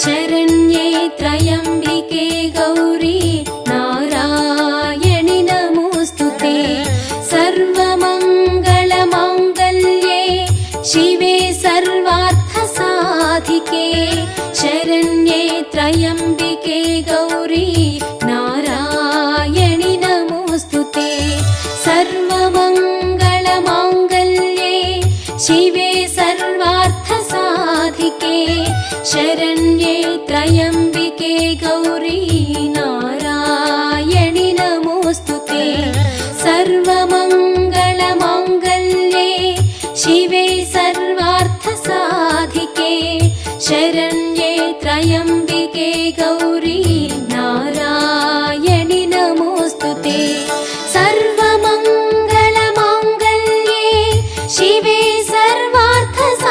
शरण्ये त्र्यम्बिके गौरी नारायणि नमोऽस्तुते। सर्वमङ्गलमाङ्गल्ये शिवे सर्वार्थसाधिके शरण्ये त्र्यम्बिके गौरी नारायणि नमोऽस्तुते। सर्वमङ्गलमाङ्गल्ये शिवे सर्वार्थसाधिके शरण्ये त्र्यम्बिके गौरी नारायणि नमोऽस्तुते। सर्वमङ्गलमाङ्गल्ये शिवे सर्वार्थसाधिके शरण्ये त्र्यम्बिके गौरी